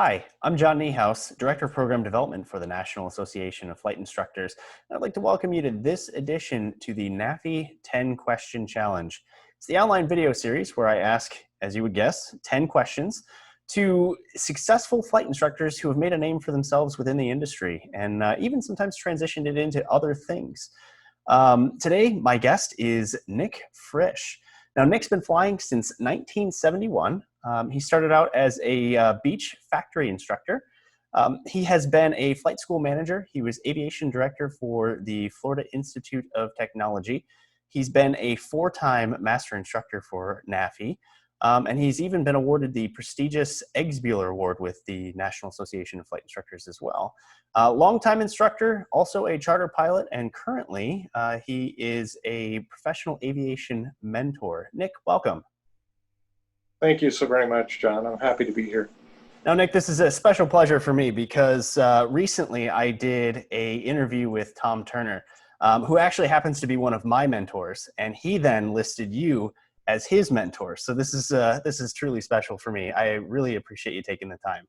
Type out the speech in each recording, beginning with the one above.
Hi, I'm John Niehaus, Director of Program Development for the National Association of Flight Instructors. I'd like to welcome you to this edition to the NAFI 10 Question Challenge. It's the online video series where I ask, as you would guess, 10 questions to successful flight instructors who have made a name for themselves within the industry and even sometimes transitioned it into other things. Today, my guest is Nick Frisch. Now, Nick's been flying since 1971. He started out as a beach factory instructor. He has been a flight school manager. He was aviation director for the Florida Institute of Technology. He's been a 4-time master instructor for NAFI. And he's even been awarded the prestigious Eggs Bueller Award with the National Association of Flight Instructors as well. Longtime instructor, also a charter pilot, and currently he is a professional aviation mentor. Nick, welcome. Thank you so very much, John. I'm happy to be here. Now, Nick, this is a special pleasure for me because recently I did an interview with Tom Turner, who actually happens to be one of my mentors, and he then listed you as his mentor. So this is truly special for me. I really appreciate you taking the time.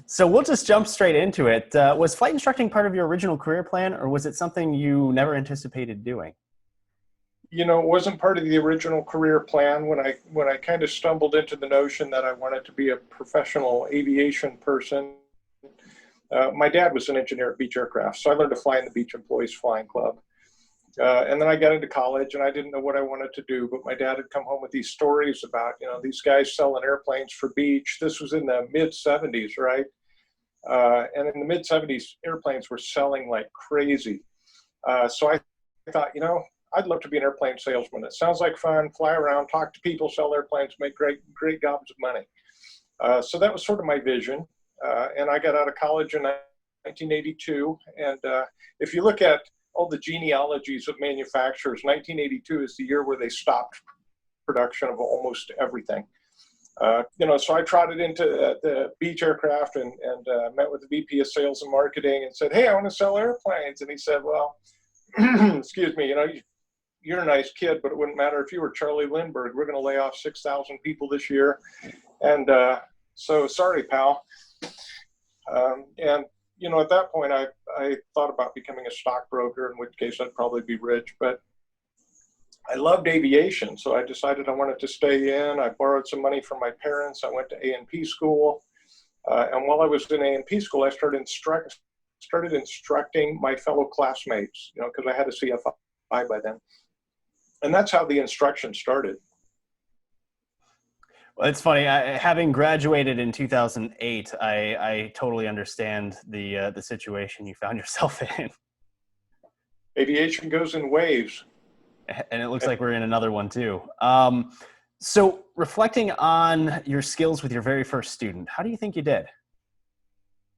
So we'll just jump straight into it. Was flight instructing part of your original career plan, or was it something you never anticipated doing? You know, it wasn't part of the original career plan. When I kind of stumbled into the notion that I wanted to be a professional aviation person, my dad was an engineer at Beech Aircraft, so I learned to fly in the Beach Employees Flying Club. And then I got into college and I didn't know what I wanted to do, but my dad had come home with these stories about, you know, these guys selling airplanes for Beech. This was in the mid 70s, right? And in the mid 70s, airplanes were selling like crazy. So I thought, you know, I'd love to be an airplane salesman. It sounds like fun, fly around, talk to people, sell airplanes, make great gobs of money. So that was sort of my vision. And I got out of college in 1982. And if you look at all the genealogies of manufacturers, 1982 is the year where they stopped production of almost everything. You know, so I trotted into the Beech Aircraft and met with the VP of Sales and Marketing and said, "Hey, I want to sell airplanes." And he said, "Well, excuse me, you know, you're a nice kid, but it wouldn't matter if you were Charlie Lindbergh. We're going to lay off 6,000 people this year. And so sorry, pal." And you know, at that point, I thought about becoming a stockbroker, in which case I'd probably be rich, but I loved aviation. So I decided I wanted to stay in. I borrowed some money from my parents. I went to A&P school. And while I was in A&P school, I started instructing my fellow classmates, you know, because I had a CFII by then. And that's how the instruction started. Well, it's funny. Having graduated in 2008, I totally understand the situation you found yourself in. Aviation goes in waves. And it looks like we're in another one too. So reflecting on your skills with your very first student, how do you think you did?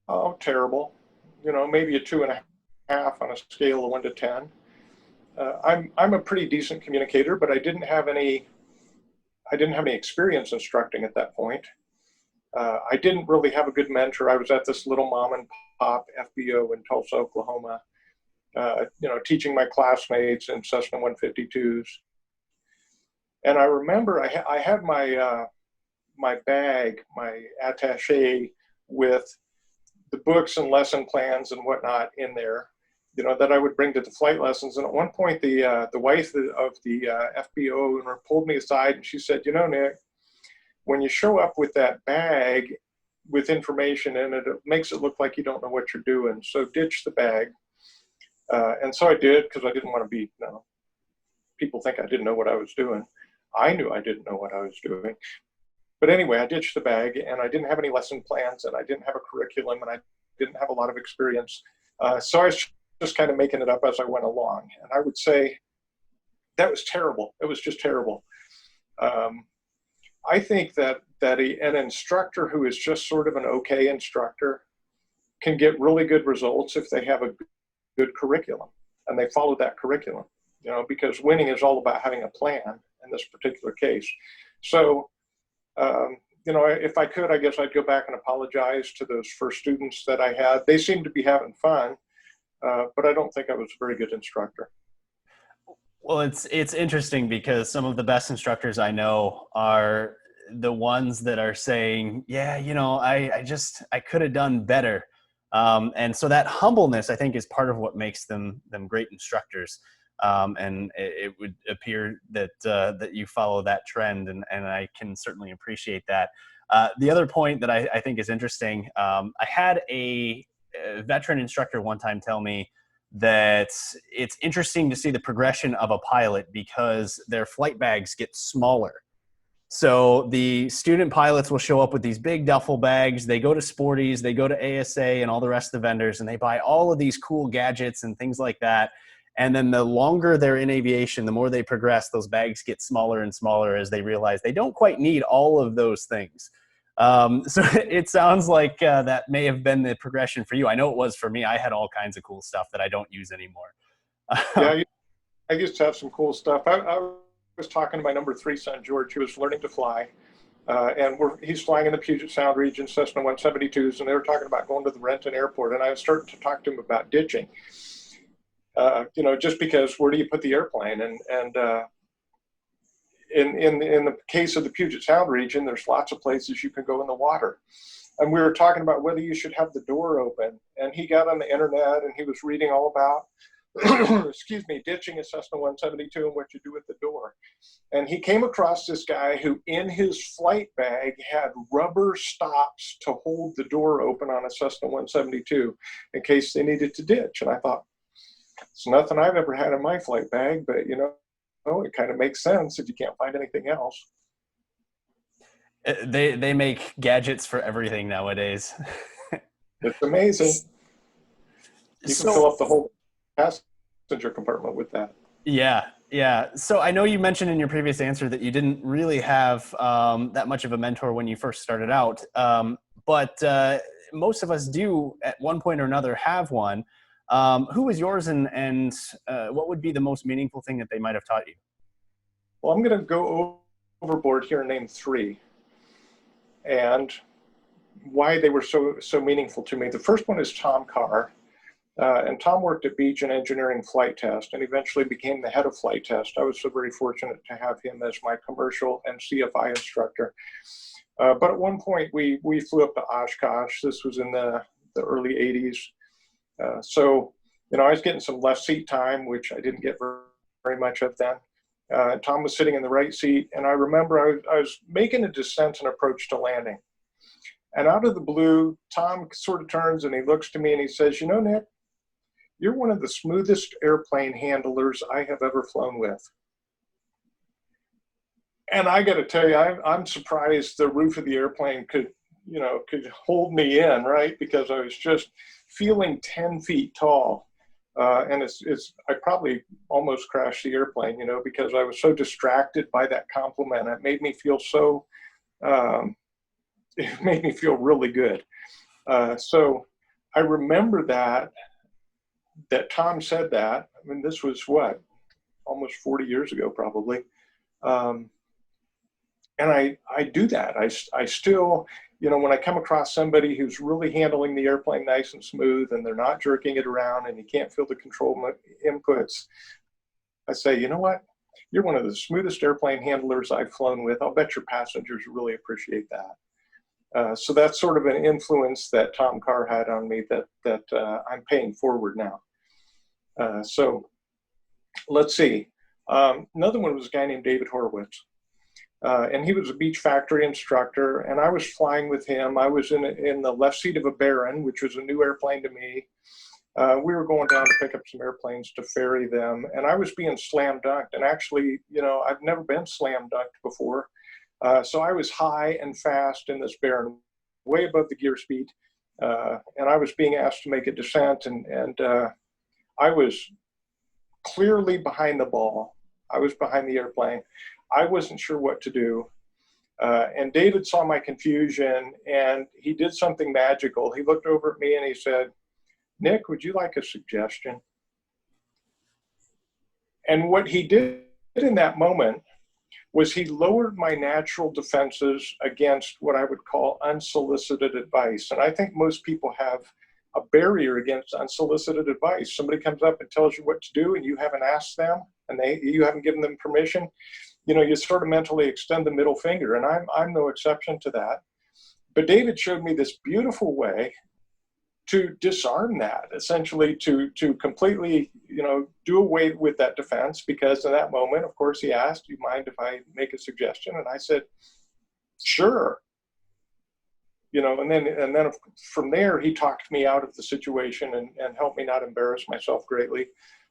Oh, terrible. You know, maybe a 2.5 on a scale of 1 to 10. I'm a pretty decent communicator, but I didn't have any experience instructing at that point. I didn't really have a good mentor. I was at this little mom and pop FBO in Tulsa, Oklahoma, you know, teaching my classmates in Cessna 152s. And I remember I had my my bag, my attaché with the books and lesson plans and whatnot in there, you know, that I would bring to the flight lessons. And at one point, the wife of the FBO owner pulled me aside and she said, "You know, Nick, when you show up with that bag with information in it, it makes it look like you don't know what you're doing. So ditch the bag." And so I did, because I didn't want to be, you know, people think I didn't know what I was doing. I knew I didn't know what I was doing. But anyway, I ditched the bag, and I didn't have any lesson plans, and I didn't have a curriculum, and I didn't have a lot of experience. So I was just kind of making it up as I went along. And I would say that was terrible. It was just terrible. I think that an instructor who is just sort of an okay instructor can get really good results if they have a good curriculum and they follow that curriculum, you know, because winning is all about having a plan in this particular case. So, you know, if I could, I guess I'd go back and apologize to those first students that I had. They seemed to be having fun. But I don't think I was a very good instructor. Well, it's interesting because some of the best instructors I know are the ones that are saying, yeah, I could have done better. And so that humbleness, I think, is part of what makes them great instructors. And it would appear that that you follow that trend, and I can certainly appreciate that. The other point that I think is interesting, I had a veteran instructor one time tell me that it's interesting to see the progression of a pilot because their flight bags get smaller. So the student pilots will show up with these big duffel bags. They go to Sporties, they go to ASA and all the rest of the vendors, and they buy all of these cool gadgets and things like that. And then the longer they're in aviation, the more they progress, those bags get smaller and smaller as they realize they don't quite need all of those things. So it sounds like that may have been the progression for you. I know it was for me. I had all kinds of cool stuff that I don't use anymore. Yeah, I used to have some cool stuff. I was talking to my number 3 son, George, who was learning to fly. And he's flying in the Puget Sound region, Cessna 172s, and they were talking about going to the Renton Airport. And I was starting to talk to him about ditching. Just because where do you put the airplane? And in the case of the Puget Sound region, there's lots of places you can go in the water. And we were talking about whether you should have the door open. And he got on the internet and he was reading all about, ditching a Cessna 172 and what you do with the door. And he came across this guy who in his flight bag had rubber stops to hold the door open on a Cessna 172 in case they needed to ditch. And I thought, it's nothing I've ever had in my flight bag, but it kind of makes sense if you can't find anything else. They make gadgets for everything nowadays. It's amazing. You can fill up the whole passenger compartment with that. Yeah. So I know you mentioned in your previous answer that you didn't really have that much of a mentor when you first started out, but most of us do at one point or another have one. Who was yours, and what would be the most meaningful thing that they might have taught you? Well, I'm going to go overboard here and name 3, and why they were so meaningful to me. The first one is Tom Carr, and Tom worked at Beach and Engineering Flight Test, and eventually became the head of flight test. I was so very fortunate to have him as my commercial and CFI instructor. But at one point, we flew up to Oshkosh. This was in the early 80s. So I was getting some left seat time, which I didn't get very much of then. Tom was sitting in the right seat, and I remember I was making a descent and approach to landing. And out of the blue, Tom sort of turns and he looks to me and he says, Nick, you're one of the smoothest airplane handlers I have ever flown with. And I got to tell you, I'm surprised the roof of the airplane could hold me in, right? Because I was just feeling 10 feet tall. And I probably almost crashed the airplane, because I was so distracted by that compliment. It made me feel it made me feel really good. So I remember that Tom said that. I mean, this was almost 40 years ago, probably. And I do that. I still, when I come across somebody who's really handling the airplane nice and smooth and they're not jerking it around and you can't feel the control inputs, I say, you know what? You're one of the smoothest airplane handlers I've flown with. I'll bet your passengers really appreciate that. So that's sort of an influence that Tom Carr had on me that I'm paying forward now. So let's see. Another one was a guy named David Horowitz. And he was a Beach Factory instructor, and I was flying with him. I was in the left seat of a Baron, which was a new airplane to me. We were going down to pick up some airplanes to ferry them, and I was being slam dunked. And actually, I've never been slam dunked before. So I was high and fast in this Baron, way above the gear speed. And I was being asked to make a descent, and I was clearly behind the ball. I was behind the airplane. I wasn't sure what to do. And David saw my confusion and he did something magical. He looked over at me and he said, Nick, would you like a suggestion? And what he did in that moment was he lowered my natural defenses against what I would call unsolicited advice. And I think most people have a barrier against unsolicited advice. Somebody comes up and tells you what to do and you haven't asked them and you haven't given them permission. you sort of mentally extend the middle finger, and I'm no exception to that. But David showed me this beautiful way to disarm that, essentially to completely, do away with that defense, because in that moment, of course, he asked, "Do you mind if I make a suggestion?" And I said, "Sure." And then from there, he talked me out of the situation and helped me not embarrass myself greatly,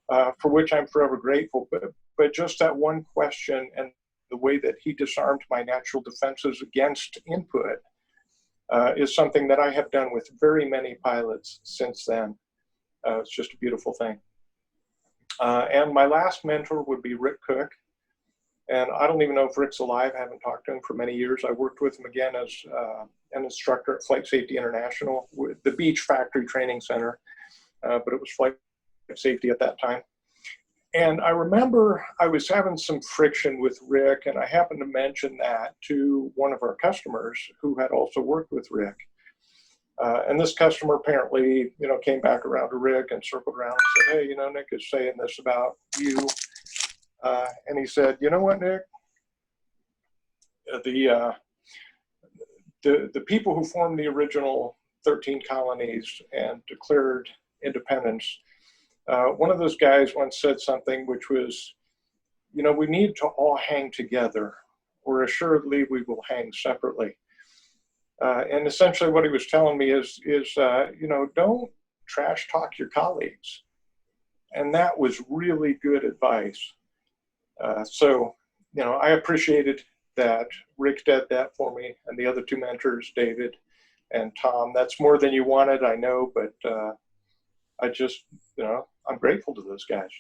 for which I'm forever grateful. But just that one question and the way that he disarmed my natural defenses against input is something that I have done with very many pilots since then. It's just a beautiful thing. And my last mentor would be Rick Cook. And I don't even know if Rick's alive. I haven't talked to him for many years. I worked with him again as an instructor at Flight Safety International with the Beach Factory Training Center, but it was flight safety at that time. And I remember I was having some friction with Rick, and I happened to mention that to one of our customers who had also worked with Rick. And this customer apparently, came back around to Rick and circled around and said, "Hey, Nick is saying this about you." And he said, "You know what, Nick? The people who formed the original 13 colonies and declared independence, one of those guys once said something which was, we need to all hang together, or assuredly we will hang separately." And essentially what he was telling me is don't trash talk your colleagues. And that was really good advice. So I appreciated that Rick did that for me, and the other two mentors, David and Tom. That's more than you wanted, I know, but I just, I'm grateful to those guys.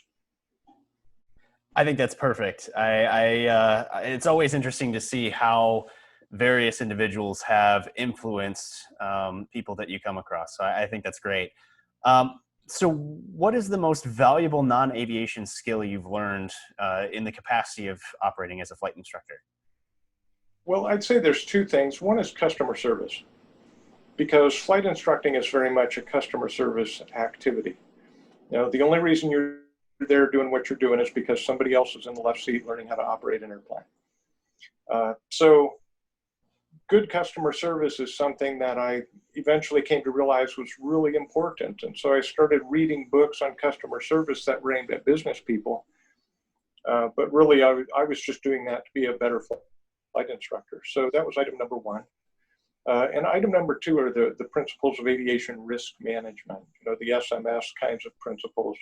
I think that's perfect. It's always interesting to see how various individuals have influenced people that you come across. So I think that's great. So what is the most valuable non-aviation skill you've learned in the capacity of operating as a flight instructor? Well, I'd say there's two things. One is customer service, because flight instructing is very much a customer service activity. The only reason you're there doing what you're doing is because somebody else is in the left seat learning how to operate an airplane. So good customer service is something that I eventually came to realize was really important. And so I started reading books on customer service that were aimed at business people. But really, I was just doing that to be a better flight instructor. So that was item number one. And item number two are the principles of aviation risk management, the SMS kinds of principles,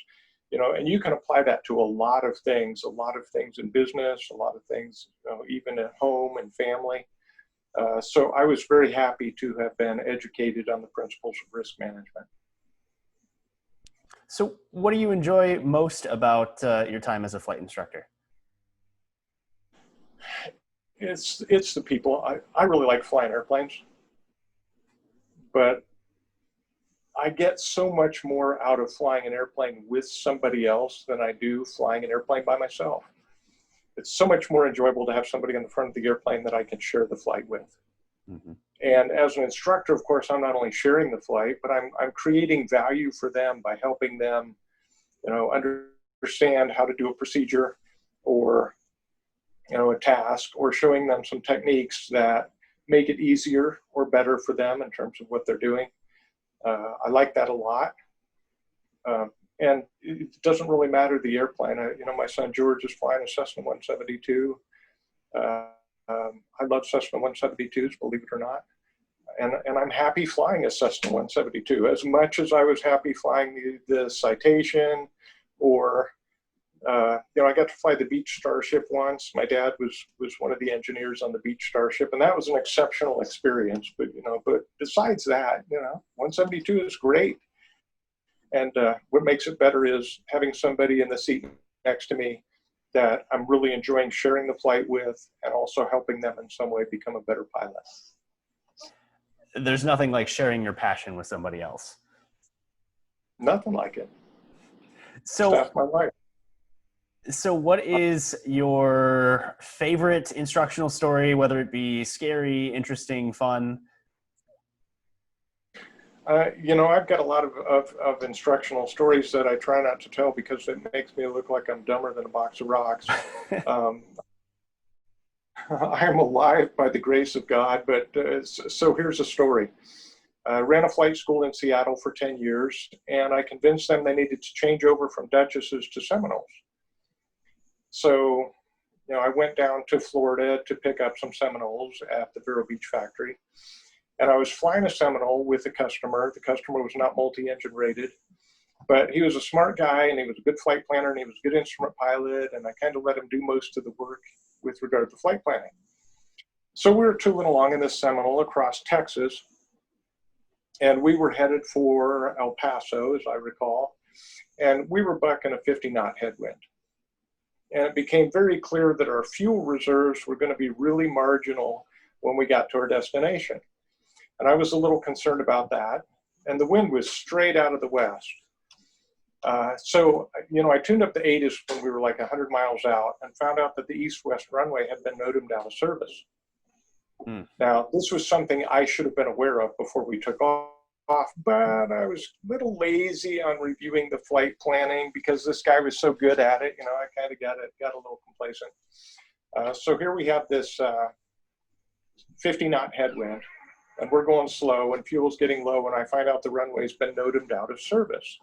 and you can apply that to a lot of things in business, a lot of things, even at home and family. So I was very happy to have been educated on the principles of risk management. So what do you enjoy most about your time as a flight instructor? It's the people. I really like flying airplanes, but I get so much more out of flying an airplane with somebody else than I do flying an airplane by myself. It's so much more enjoyable to have somebody on the front of the airplane that I can share the flight with. Mm-hmm. And as an instructor, of course, I'm not only sharing the flight, but I'm creating value for them by helping them, understand how to do a procedure or, a task, or showing them some techniques that make it easier or better for them in terms of what they're doing. I like that a lot. And it doesn't really matter the airplane. My son George is flying a Cessna 172. I love Cessna 172s, believe it or not. And I'm happy flying a Cessna 172 as much as I was happy flying the Citation, or I got to fly the Beech Starship once. My dad was one of the engineers on the Beech Starship, and that was an exceptional experience. But besides that, 172 is great. And what makes it better is having somebody in the seat next to me that I'm really enjoying sharing the flight with, and also helping them in some way become a better pilot. There's nothing like sharing your passion with somebody else. Nothing like it. So that's my life. So what is your favorite instructional story, whether it be scary, interesting, fun? I've got a lot of instructional stories that I try not to tell because it makes me look like I'm dumber than a box of rocks. I am alive by the grace of God, but so here's a story. I ran a flight school in Seattle for 10 years, and I convinced them they needed to change over from Duchesses to Seminoles. So, I went down to Florida to pick up some Seminoles at the Vero Beach factory. And I was flying a Seminole with a customer. The customer was not multi-engine rated, but he was a smart guy, and he was a good flight planner, and he was a good instrument pilot, and I kind of let him do most of the work with regard to flight planning. So we were tooling along in this Seminole across Texas, and we were headed for El Paso, as I recall, and we were bucking a 50-knot headwind. And it became very clear that our fuel reserves were going to be really marginal when we got to our destination. And I was a little concerned about that. And the wind was straight out of the west. So, I tuned up the ATIS when we were like 100 miles out and found out that the east-west runway had been nodemed out of service. Now, this was something I should have been aware of before we took off, but I was a little lazy on reviewing the flight planning because this guy was so good at it. I kind of got a little complacent. So here we have this 50-knot headwind, and we're going slow, and fuel's getting low, and I find out the runway's been nodemed out of service.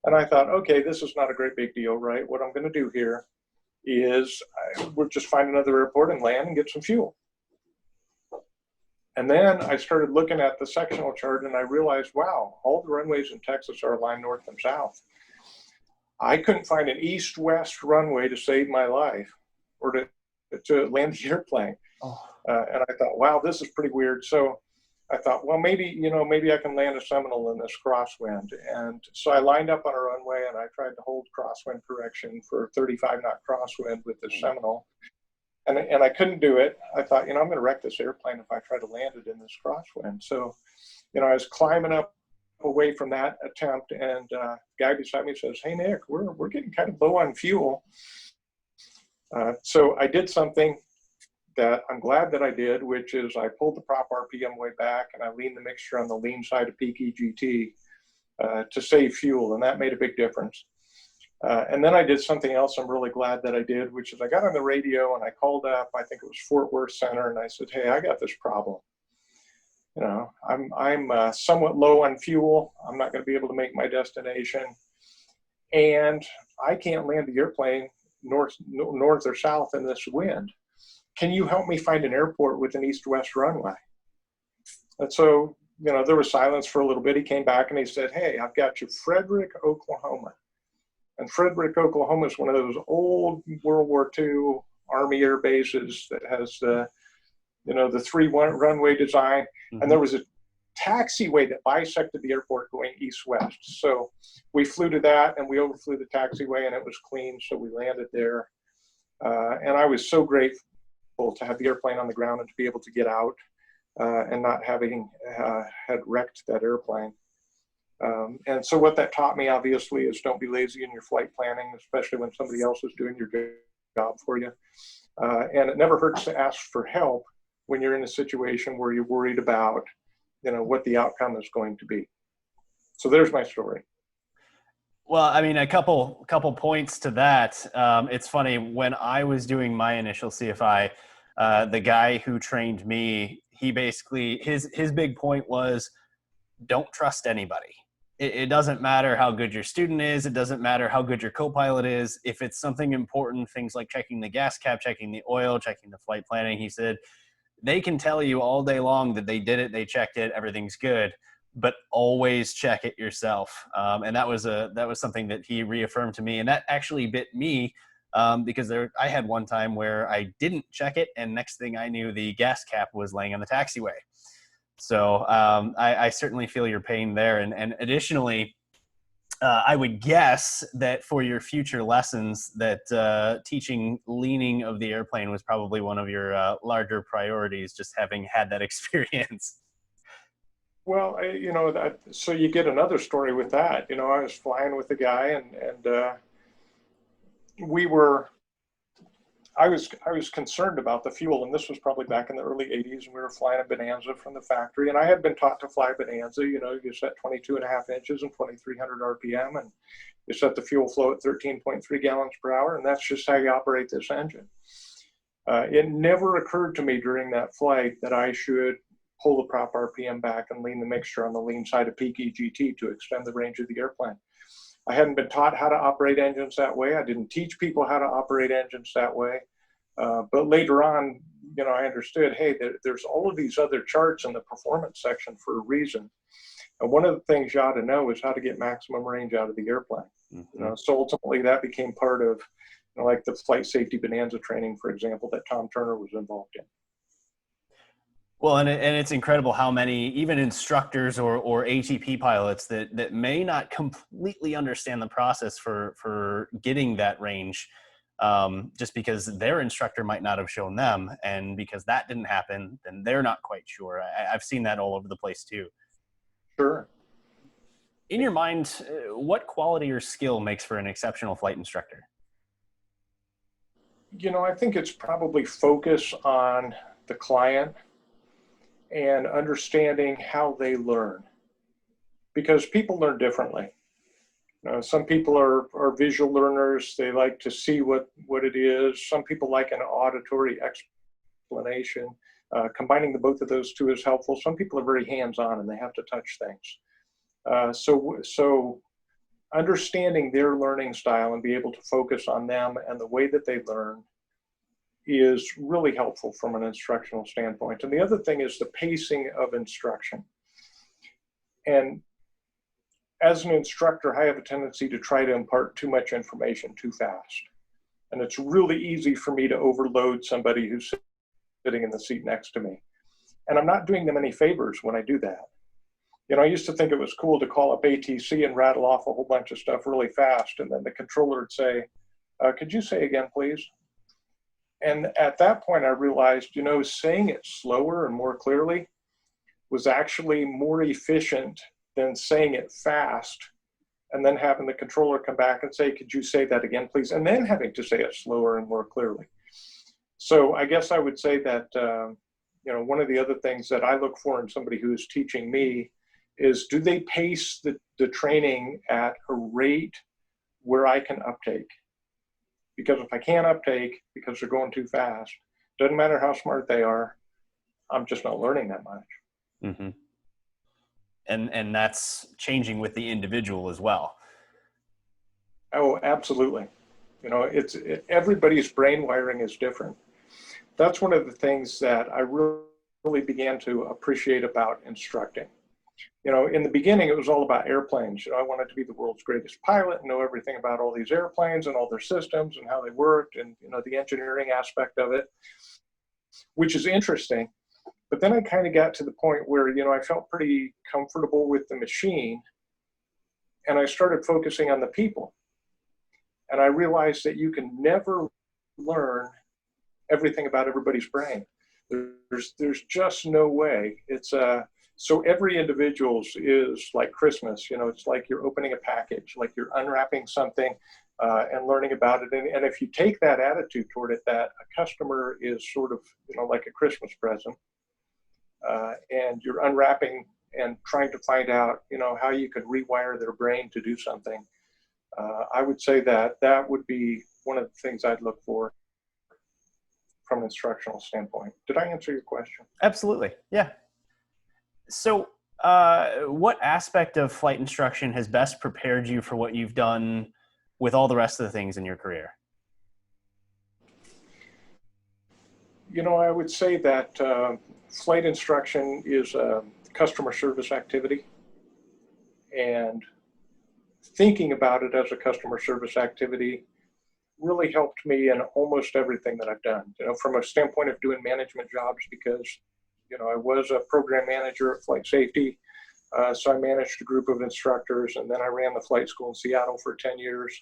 And I thought, okay, this is not a great big deal, right? What I'm going to do here is we'll just find another airport and land and get some fuel. And then I started looking at the sectional chart, and I realized, wow, all the runways in Texas are aligned north and south. I couldn't find an east-west runway to save my life or to land the airplane. And I thought, wow, this is pretty weird. So I thought, well, maybe I can land a Seminole in this crosswind. And so I lined up on a runway, and I tried to hold crosswind correction for 35-knot crosswind with the Seminole. And I couldn't do it. I thought, I'm going to wreck this airplane if I try to land it in this crosswind. So, I was climbing up away from that attempt, and the guy beside me says, "Hey, Nick, we're getting kind of low on fuel." So I did something that I'm glad that I did, which is I pulled the prop RPM way back, and I leaned the mixture on the lean side of peak EGT to save fuel, and that made a big difference. And then I did something else I'm really glad that I did, which is I got on the radio and I called up, I think it was Fort Worth Center, and I said, "Hey, I got this problem. I'm somewhat low on fuel. I'm not going to be able to make my destination, and I can't land the airplane north or south in this wind. Can you help me find an airport with an east-west runway?" And so, there was silence for a little bit. He came back and he said, "Hey, I've got you Frederick, Oklahoma." And Frederick, Oklahoma is one of those old World War II Army air bases that has the 3-runway design. Mm-hmm. And there was a taxiway that bisected the airport going east-west. So we flew to that, and we overflew the taxiway, and it was clean, so we landed there. And I was so grateful to have the airplane on the ground and to be able to get out and not having had wrecked that airplane. And so what that taught me, obviously, is don't be lazy in your flight planning, especially when somebody else is doing your job for you. And it never hurts to ask for help when you're in a situation where you're worried about, what the outcome is going to be. So there's my story. Well, I mean, a couple points to that. It's funny, when I was doing my initial CFI, the guy who trained me, he basically, his big point was, don't trust anybody. It doesn't matter how good your student is. It doesn't matter how good your co-pilot is. If it's something important, things like checking the gas cap, checking the oil, checking the flight planning, he said, they can tell you all day long that they did it, they checked it, everything's good, but always check it yourself. And that was something that he reaffirmed to me. And that actually bit me because I had one time where I didn't check it, and next thing I knew, the gas cap was laying on the taxiway. So I certainly feel your pain there. And additionally, I would guess that for your future lessons that teaching leaning of the airplane was probably one of your larger priorities, just having had that experience. Well, so you get another story with that. I was flying with a guy, and I was concerned about the fuel, and this was probably back in the early 80s, and we were flying a Bonanza from the factory, and I had been taught to fly Bonanza. You set 22.5 inches and 2,300 RPM, and you set the fuel flow at 13.3 gallons per hour, and that's just how you operate this engine. It never occurred to me during that flight that I should pull the prop RPM back and lean the mixture on the lean side of peak EGT to extend the range of the airplane. I hadn't been taught how to operate engines that way. I didn't teach people how to operate engines that way. But later on, I understood, hey, there's all of these other charts in the performance section for a reason. And one of the things you ought to know is how to get maximum range out of the airplane. Mm-hmm. So ultimately that became part of, like the flight safety bonanza training, for example, that Tom Turner was involved in. Well, and it's incredible how many, even instructors or ATP pilots that may not completely understand the process for getting that range, just because their instructor might not have shown them, and because that didn't happen, then they're not quite sure. I've seen that all over the place too. Sure. In your mind, what quality or skill makes for an exceptional flight instructor? I think it's probably focus on the client and understanding how they learn, because people learn differently. Some people are visual learners. They like to see what it is. Some people like an auditory explanation. Combining the both of those two is helpful. Some people are very hands-on and they have to touch things. So understanding their learning style and be able to focus on them and the way that they learn is really helpful from an instructional standpoint. And the other thing is the pacing of instruction. And as an instructor, I have a tendency to try to impart too much information too fast. And it's really easy for me to overload somebody who's sitting in the seat next to me. And I'm not doing them any favors when I do that. I used to think it was cool to call up ATC and rattle off a whole bunch of stuff really fast. And then the controller would say, could you say again, please? And at that point, I realized, saying it slower and more clearly was actually more efficient than saying it fast and then having the controller come back and say, could you say that again, please? And then having to say it slower and more clearly. So I guess I would say that, one of the other things that I look for in somebody who is teaching me is, do they pace the training at a rate where I can uptake? Because if I can't uptake because they're going too fast, doesn't matter how smart they are, I'm just not learning that much. Mm-hmm. And that's changing with the individual as well. Oh, absolutely. Everybody's brain wiring is different. That's one of the things that I really began to appreciate about instructing. In the beginning, it was all about airplanes. I wanted to be the world's greatest pilot and know everything about all these airplanes and all their systems and how they worked and, the engineering aspect of it, which is interesting. But then I kind of got to the point where, I felt pretty comfortable with the machine, and I started focusing on the people. And I realized that you can never learn everything about everybody's brain. There's just no way. So every individual's is like Christmas. It's like you're opening a package, like you're unwrapping something and learning about it. And if you take that attitude toward it, that a customer is sort of, like a Christmas present, and you're unwrapping and trying to find out, how you could rewire their brain to do something, I would say that would be one of the things I'd look for from an instructional standpoint. Did I answer your question? Absolutely. Yeah. So what aspect of flight instruction has best prepared you for what you've done with all the rest of the things in your career? I would say that flight instruction is a customer service activity, and thinking about it as a customer service activity really helped me in almost everything that I've done, from a standpoint of doing management jobs, because I was a program manager at Flight Safety, so I managed a group of instructors, and then I ran the flight school in Seattle for 10 years,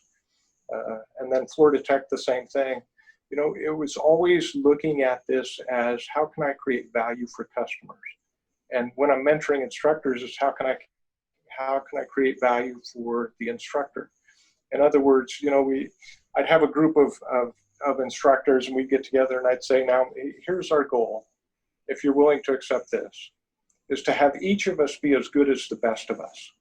and then Florida Tech, the same thing. It was always looking at this as, how can I create value for customers? And when I'm mentoring instructors, is how can I create value for the instructor? In other words, I'd have a group of instructors, and we'd get together, and I'd say, now, here's our goal. If you're willing to accept this, is to have each of us be as good as the best of us.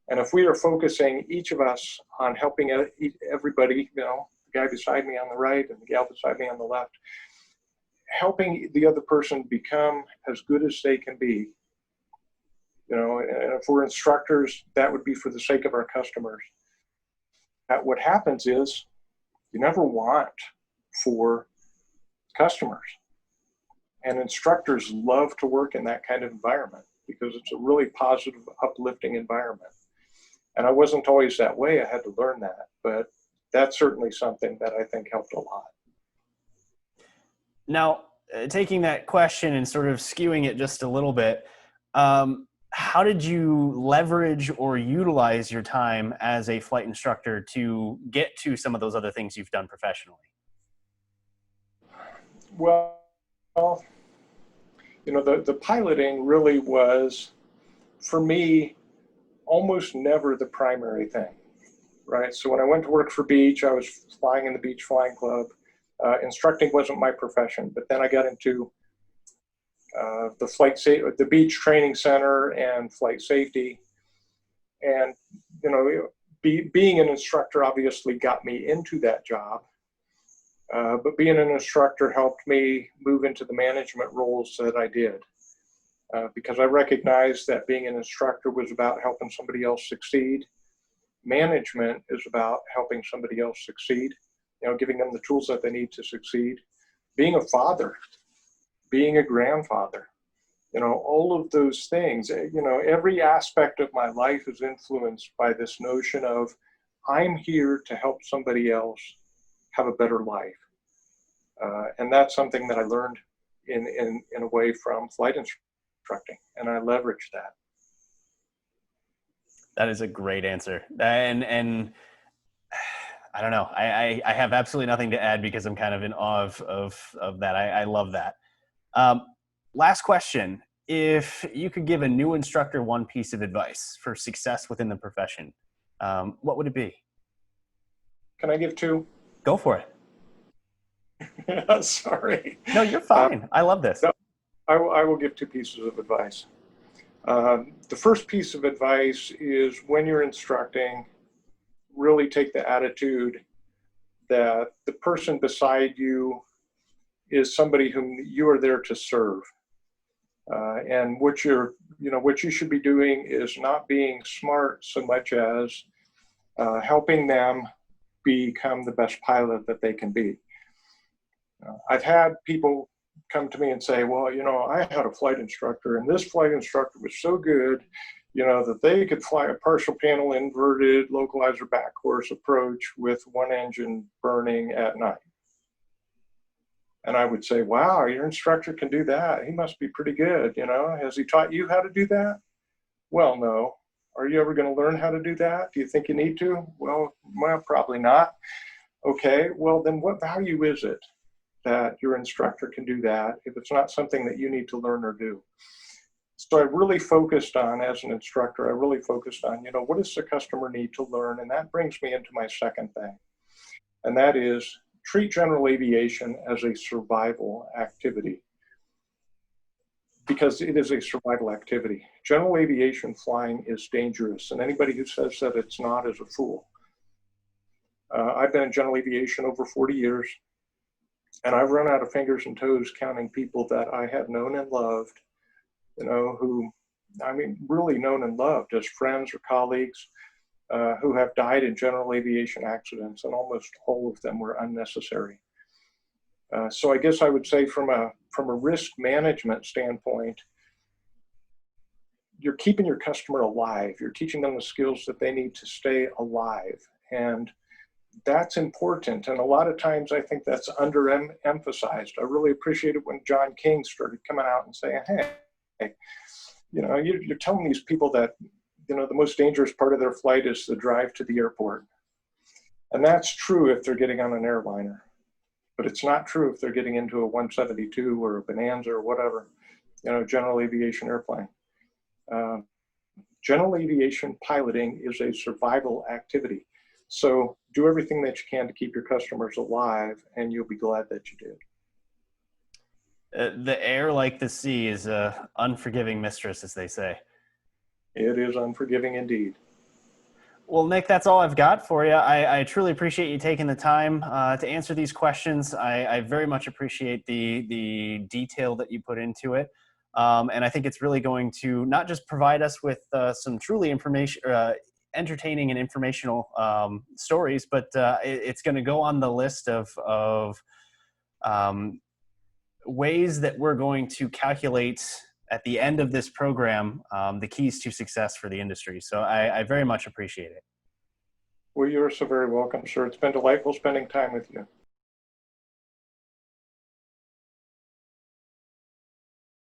And if we are focusing each of us on helping everybody, the guy beside me on the right and the gal beside me on the left, helping the other person become as good as they can be. And if we're instructors, that would be for the sake of our customers. What happens is you never want for customers. And instructors love to work in that kind of environment because it's a really positive, uplifting environment. And I wasn't always that way. I had to learn that. But that's certainly something that I think helped a lot. Now, taking that question and sort of skewing it just a little bit, how did you leverage or utilize your time as a flight instructor to get to some of those other things you've done professionally? Well, the piloting really was, for me, almost never the primary thing, right? So when I went to work for Beach, I was flying in the Beach Flying Club. Instructing wasn't my profession, but then I got into the Beach Training Center and flight safety. And, being an instructor obviously got me into that job. But being an instructor helped me move into the management roles that I did. Because I recognized that being an instructor was about helping somebody else succeed. Management is about helping somebody else succeed, giving them the tools that they need to succeed. Being a father, being a grandfather, all of those things, every aspect of my life is influenced by this notion of I'm here to help somebody else have a better life. And that's something that I learned in a way from flight instructing, and I leveraged that. That is a great answer. And I don't know. I have absolutely nothing to add because I'm kind of in awe of that. I love that. Last question. If you could give a new instructor one piece of advice for success within the profession, what would it be? Can I give two? Go for it. Sorry. No, you're fine. I love this. No, I will give two pieces of advice. The first piece of advice is when you're instructing, really take the attitude that the person beside you is somebody whom you are there to serve. And what you should be doing is not being smart so much as helping them become the best pilot that they can be. I've had people come to me and say, well, I had a flight instructor and this flight instructor was so good, that they could fly a partial panel inverted localizer back course approach with one engine burning at night. And I would say, wow, your instructor can do that. He must be pretty good. Has he taught you how to do that? Well, no. Are you ever going to learn how to do that? Do you think you need to? Well, probably not. Okay, well, then what value is it that your instructor can do that if it's not something that you need to learn or do? So I really focused on, as an instructor, what does the customer need to learn? And that brings me into my second thing. And that is treat general aviation as a survival activity, because it is a survival activity. General aviation flying is dangerous, and anybody who says that it's not is a fool. I've been in general aviation over 40 years, and I've run out of fingers and toes counting people that I have known and loved, really known and loved as friends or colleagues, who have died in general aviation accidents, and almost all of them were unnecessary. So I guess I would say from a risk management standpoint, you're keeping your customer alive. You're teaching them the skills that they need to stay alive. And that's important. And a lot of times I think that's underemphasized. I really appreciate it when John King started coming out and saying, hey, you're telling these people that, the most dangerous part of their flight is the drive to the airport. And that's true if they're getting on an airliner, but it's not true if they're getting into a 172 or a Bonanza or whatever, general aviation airplane. General aviation piloting is a survival activity. So do everything that you can to keep your customers alive, and you'll be glad that you did. The air, like the sea, is a unforgiving mistress, as they say. It is unforgiving indeed. Well, Nick, that's all I've got for you. I truly appreciate you taking the time to answer these questions. I very much appreciate the detail that you put into it. And I think it's really going to not just provide us with some truly entertaining and informational stories, but it's going to go on the list of um, ways that we're going to calculate at the end of this program the keys to success for the industry. So I very much appreciate it. Well, you're so very welcome, sir. It's been delightful spending time with you.